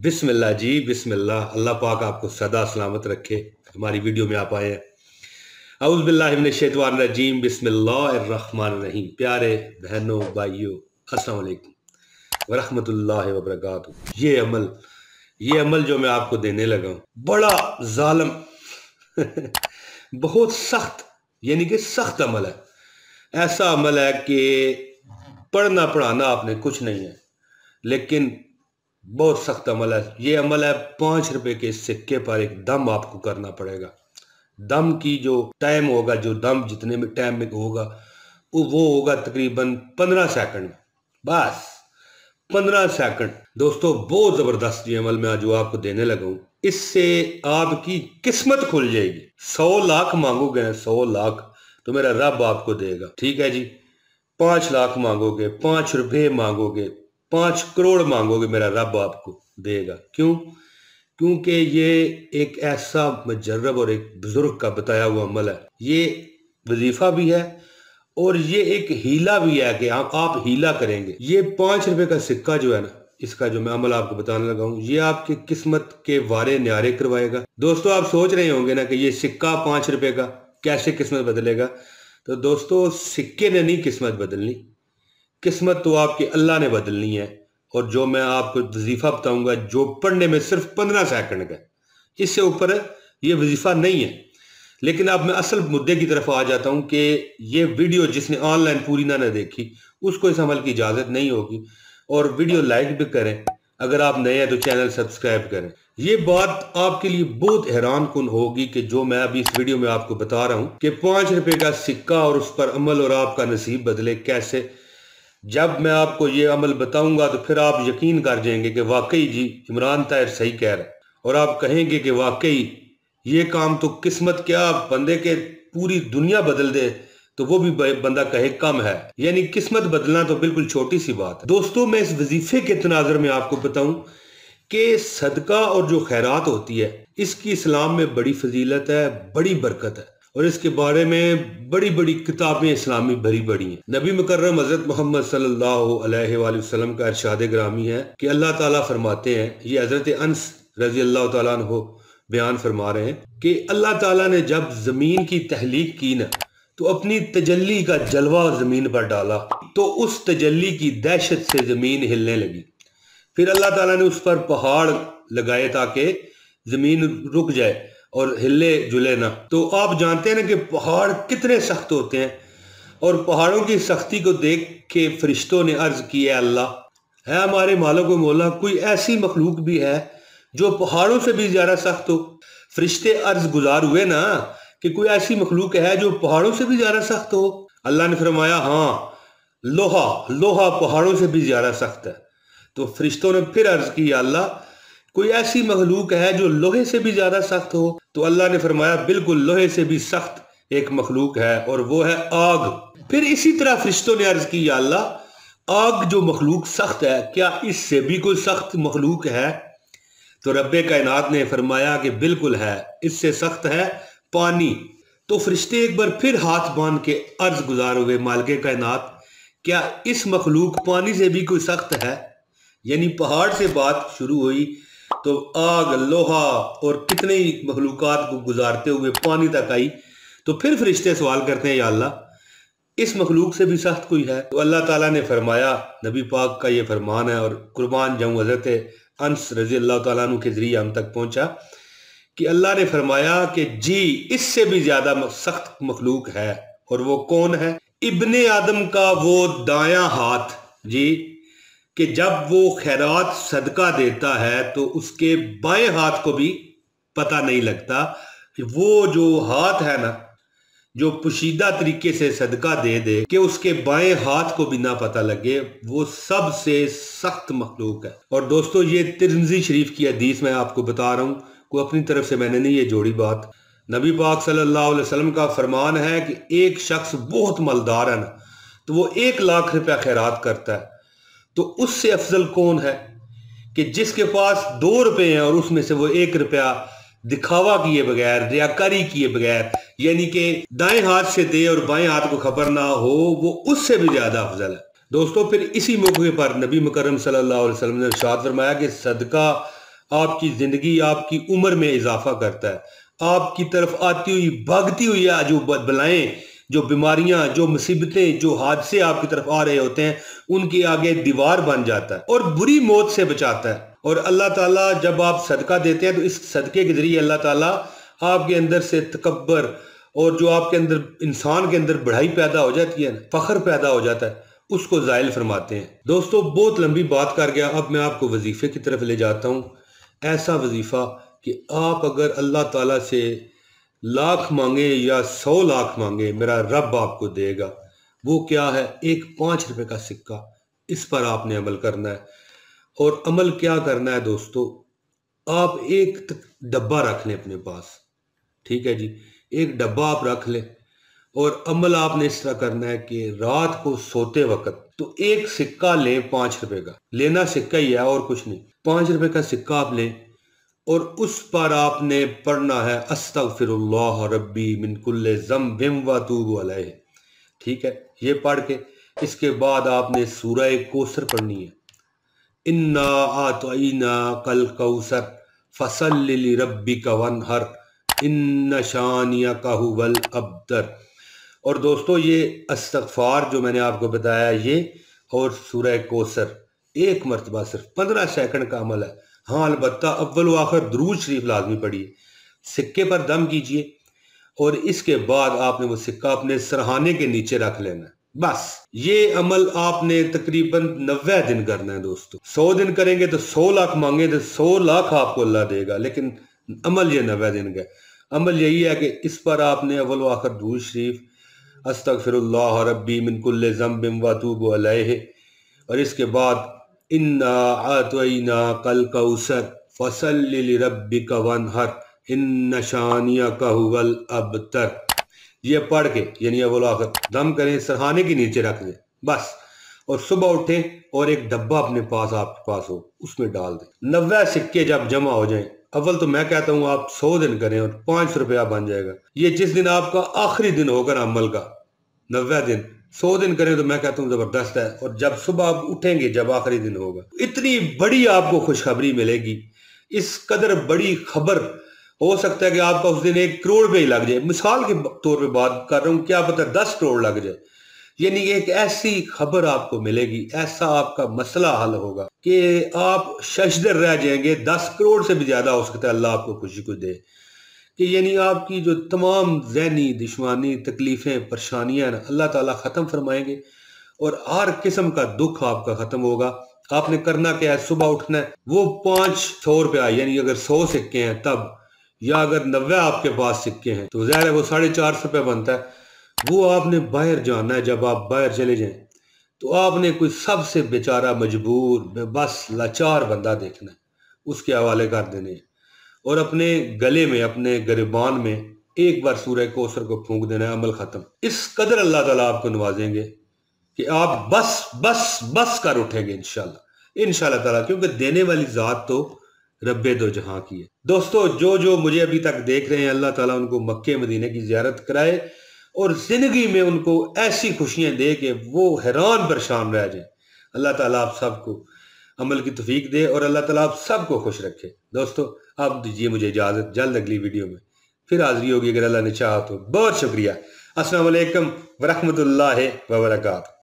बिस्मिल्लाह जी, बिस्मिल्लाह। अल्लाह पाक आपको सदा सलामत रखे। हमारी वीडियो में आप आए हैं। औज़ु बिल्लाहि मिनश शैतानिर रजीम, बिस्मिल्लाहिर रहमानिर रहीम। प्यारे बहनों भाइयों, अस्सलाम वालेकुम व रहमतुल्लाहि व बरकातहू। ये अमल जो मैं आपको देने लगा हूँ, बड़ा जालिम बहुत सख्त, यानी कि सख्त अमल है। ऐसा अमल है कि पढ़ना पढ़ाना आपने कुछ नहीं है, लेकिन बहुत सख्त अमल है। ये अमल है 5 रुपए के सिक्के पर एक दम आपको करना पड़ेगा। दम की जो टाइम होगा, जो दम जितने में टाइम में होगा वो होगा तकरीबन 15 सेकंड में। बस 15 सेकंड। दोस्तों, बहुत जबरदस्त ये अमल मैं जो आपको देने लगा हूं, इससे आपकी किस्मत खुल जाएगी। 100 लाख मांगोगे ना, 100 लाख तो मेरा रब आपको देगा। ठीक है जी। 5 लाख मांगोगे, 5 रुपए मांगोगे, 5 करोड़ मांगोगे, मेरा रब आपको देगा। क्यों? क्योंकि ये एक ऐसा मुजर्रब और एक बुजुर्ग का बताया हुआ अमल है। ये वजीफा भी है और ये एक हीला भी है कि आप हीला करेंगे। ये 5 रुपए का सिक्का जो है ना, इसका जो मैं अमल आपको बताने लगा हूं, ये आपकी किस्मत के वारे न्यारे करवाएगा। दोस्तों, आप सोच रहे होंगे ना कि ये सिक्का 5 रुपए का कैसे किस्मत बदलेगा। तो दोस्तों, सिक्के ने नहीं किस्मत बदलनी, किस्मत तो आपकी अल्लाह ने बदलनी है। और जो मैं आपको वजीफा बताऊंगा, जो पढ़ने में सिर्फ 15 सेकंड का, इससे ऊपर ये वजीफा नहीं है। लेकिन अब मैं असल मुद्दे की तरफ आ जाता हूं कि ये वीडियो जिसने ऑनलाइन पूरी ना देखी, उसको इस अमल की इजाज़त नहीं होगी। और वीडियो लाइक भी करें, अगर आप नए हैं तो चैनल सब्सक्राइब करें। ये बात आपके लिए बहुत हैरान कुन होगी कि जो मैं अभी इस वीडियो में आपको बता रहा हूं कि 5 रुपए का सिक्का और उस पर अमल और आपका नसीब बदले कैसे। जब मैं आपको ये अमल बताऊंगा तो फिर आप यकीन कर जाएंगे कि वाकई जी इमरान ताहिर सही कह रहा है। और आप कहेंगे कि वाकई ये काम तो किस्मत क्या बंदे के पूरी दुनिया बदल दे तो वो भी बंदा कहे कम है। यानी किस्मत बदलना तो बिल्कुल छोटी सी बात है। दोस्तों, मैं इस वजीफे के तनाजर में आपको बताऊं कि सदका और जो खैरात होती है, इसकी इस्लाम में बड़ी फजीलत है, बड़ी बरकत है। और इसके बारे में बड़ी बड़ी किताबें इस्लामी भरी बड़ी हैं। नबी मुकर्रम हज़रत मोहम्मद सल्लल्लाहु अलैहि वसल्लम का इरशाद ग्रामी है कि अल्लाह ताला फरमाते हैं, ये हज़रत अनस रजी अल्लाह ताला अन्हु बयान फरमा रहे हैं कि अल्लाह ताला ने जब जमीन की तहलीक की ना, तो अपनी तजल्ली का जलवा जमीन पर डाला, तो उस तजल्ली की दहशत से जमीन हिलने लगी। फिर अल्लाह ताला ने उस पर पहाड़ लगाए ताकि जमीन रुक जाए और हिले जुले ना। तो आप जानते हैं ना कि पहाड़ कितने सख्त होते हैं। और पहाड़ों की सख्ती को देख के फरिश्तों ने अर्ज की, है अल्लाह, है हमारे मालिक व मौला, कोई ऐसी मखलूक भी है जो पहाड़ों से भी ज्यादा सख्त हो। फरिश्ते अर्ज गुजार हुए ना कि कोई ऐसी मखलूक है जो पहाड़ों से भी ज्यादा सख्त हो। अल्लाह ने फरमाया, हाँ, लोहा लोहा पहाड़ों से भी ज्यादा सख्त है। तो फरिश्तों ने फिर अर्ज की, अल्लाह, कोई ऐसी मखलूक है जो लोहे से भी ज्यादा सख्त हो। तो अल्लाह ने फरमाया, बिल्कुल लोहे से भी सख्त एक मखलूक है और वो है आग। फिर इसी तरह फरिश्तों ने अर्ज की, अल्लाह, आग जो मखलूक सख्त है, क्या इससे भी कोई सख्त मखलूक है? तो रब्बे कायनात ने फरमाया कि बिल्कुल है, इससे सख्त है पानी। तो फरिश्ते एक बार फिर हाथ बांध के अर्ज गुजार हुए, मालिके कायनात, क्या इस मखलूक पानी से भी कोई सख्त है? यानी पहाड़ से बात शुरू हुई तो आग, लोहा और कितने ही मखलूकात को गुजारते हुए पानी तक आई। तो फिर फरिश्ते सवाल करते हैं, या अल्लाह, इस मखलूक से भी सख्त कोई है? तो अल्लाह ताला ने फरमाया, नबी पाक का ये फरमान है और कुर्बान जाऊं हज़रत अनस रजी अल्लाह ताला अन्हु के जरिए हम तक पहुंचा कि अल्लाह ने फरमाया कि जी इससे भी ज्यादा सख्त मखलूक है। और वो कौन है? इब्ने आदम का वो दायां हाथ जी, कि जब वो खैरात सदका देता है तो उसके बाएं हाथ को भी पता नहीं लगता कि वो जो हाथ है ना, जो पुशीदा तरीके से सदका दे दे कि उसके बाएं हाथ को भी ना पता लगे, वो सबसे सख्त मखलूक है। और दोस्तों, ये तिरमिज़ी शरीफ की हदीस मैं आपको बता रहा हूँ, कोई अपनी तरफ से मैंने नहीं ये जोड़ी बात। नबी पाक सल्लल्लाहु अलैहि वसल्लम का फरमान है कि एक शख्स बहुत मालदार है ना, तो वो 1 लाख रुपया खैरात करता है। तो उससे अफजल कौन है कि जिसके पास 2 रुपए हैं और उसमें से वो 1 रुपया दिखावा किए बगैर, रियाकारी किए बगैर, यानी कि दाएं हाथ से दे और बाएं हाथ को खबर ना हो, वो उससे भी ज्यादा अफजल है। दोस्तों, फिर इसी मौके पर नबी मुकर्रम सल्लल्लाहु अलैहि वसल्लम ने इरशाद फरमाया कि सदका آپ کی زندگی آپ کی عمر میں اضافہ کرتا ہے، آپ کی طرف آتی ہوئی بھاگتی ہوئی جو بلائیں، جو بیماریاں، جو مصیبتیں، جو حادثے آپ کی طرف آ رہے ہوتے ہیں، ان کے آگے دیوار بن جاتا ہے اور بری موت سے بچاتا ہے۔ اور اللہ تعالیٰ جب آپ صدقہ دیتے ہیں تو اس صدقے کے ذریعے اللہ تعالیٰ آپ کے اندر سے تکبر اور جو آپ کے اندر انسان کے اندر بڑائی پیدا ہو جاتی ہے، فخر پیدا ہو جاتا ہے، اس کو زائل فرماتے ہیں۔ دوستو بہت لمبی بات کر گیا، اب میں آپ کو وظیفے کی طرف لے جاتا ہوں۔ ایسا وظیفہ کہ آپ اگر اللہ تعالیٰ سے لاکھ مانگے یا 100 لاکھ مانگے، میرا رب آپ کو دے گا۔ وہ کیا ہے؟ ایک 5 روپے کا سکہ، اس پر آپ نے عمل کرنا ہے۔ اور عمل کیا کرنا ہے دوستو؟ آپ ایک ڈبہ رکھ لیں اپنے پاس، ٹھیک ہے جی، ایک ڈبہ آپ رکھ لیں، اور عمل آپ نے اس طرح کرنا ہے کہ رات کو سوتے وقت تو ایک سکہ لیں 5 روپے کا، لینا سکہ ہی ہے اور کچھ نہیں، 5 روپے کا سکہ آپ لیں اور اس پر آپ نے پڑھنا ہے استغفر اللہ ربی من کل ذنب واتوب علیہ، ٹھیک ہے؟ یہ پڑھ کے اس کے بعد آپ نے سورہ کوثر پڑھنی ہے، انا اعطیناک الکوثر فصل لربک وانحر ان شانئک ھو الابتر۔ اور دوستو یہ استغفار جو میں نے آپ کو بتایا، یہ اور سورہ کوثر ایک مرتبہ صرف 15 سیکنڈ کا عمل ہے۔ ہاں البتہ اول و آخر درود شریف لازمی پڑھیے، سکے پر دم کیجئے اور اس کے بعد آپ نے وہ سکہ اپنے سرہانے کے نیچے رکھ لینا ہے۔ بس یہ عمل آپ نے تقریباً 90 دن کرنا ہے دوستو۔ 100 دن کریں گے تو 100 لاکھ مانگیں تو 100 لاکھ آپ کو اللہ دے گا، لیکن عمل یہ 90 دن کا عمل یہی ہے کہ اس پر آپ نے اول و آخر درود شریف استغفر اللہ ربی من کل ذنب واتوب علیہ، اور اس کے بعد انا اعطیناک الکوثر فصل لربک وانحر ان شانئک ھو الابتر، یہ پڑھ کے یعنی اول آخر دم کریں، سرہانے کے نیچے رکھ دیں بس، اور صبح اٹھیں اور ایک ڈبہ اپنے پاس آپ کے پاس ہو، اس میں ڈال دیں۔ 90 سکے جب جمع ہو جائیں، اول تو میں کہتا ہوں آپ 100 دن کریں اور 500 روپیہ بن جائے گا۔ یہ جس دن آپ کا آخری دن ہوگا عمل کا، 90 دن 100 دن کریں تو میں کہتا ہوں زبردست ہے، اور جب صبح آپ اٹھیں گے جب آخری دن ہوگا، اتنی بڑی آپ کو خوشخبری ملے گی، اس قدر بڑی خبر، ہو سکتا ہے کہ آپ کا اس دن 1 کروڑ پہ ہی لگ جائے، مثال کے طور پہ بات کر رہا ہوں، کیا پتہ 10 کروڑ لگ جائے، یعنی ایک ایسی خبر آپ کو ملے گی، ایسا آپ کا مسئلہ حل ہوگا کہ آپ ششدر رہ جائیں گے۔ 10 کروڑ سے بھی زیادہ ہو سکتا ہے اللہ آپ کو خوشی کو دے، کہ یعنی آپ کی جو تمام ذہنی دشواری، تکلیفیں، پریشانیاں اللہ تعالیٰ ختم فرمائیں گے، اور ہر قسم کا دکھ آپ کا ختم ہوگا۔ آپ نے کرنا کیا ہے؟ صبح اٹھنا ہے، وہ 500 روپیہ یعنی اگر 100 سکے ہیں تب، یا اگر 90 آپ کے پاس سکے ہیں تو ظاہر ہے وہ 450 روپے بنتا ہے، وہ آپ نے باہر جانا ہے۔ جب آپ باہر چلے جائیں تو آپ نے کوئی سب سے بیچارہ مجبور بس لاچار بندہ دیکھنا ہے، اس کے حوالے کر دینے ہیں، اور اپنے گلے میں، اپنے گریبان میں ایک بار سورہ کوثر کو پھونک دینا ہے، عمل ختم۔ اس قدر اللہ تعالیٰ آپ کو نوازیں گے کہ آپ بس بس بس کر اٹھیں گے انشاءاللہ تعالیٰ، کیونکہ دینے والی ذات تو رب دو جہاں کی ہے۔ دوستو جو مجھے ابھی تک دیکھ رہے ہیں، اللہ تعالیٰ ان کو مکہ مدینہ کی زیارت کرائے اور زندگی میں ان کو ایسی خوشیاں دے کہ وہ حیران پریشان رہ جائیں۔ اللہ تعالیٰ آپ سب کو عمل کی توفیق دے اور اللہ تعالیٰ آپ سب کو خوش رکھے۔ دوستو آپ دیجیے مجھے اجازت، جلد اگلی ویڈیو میں پھر حاضری ہوگی اگر اللہ نے چاہا تو۔ بہت شکریہ، السلام علیکم ورحمۃ اللہ وبرکاتہ۔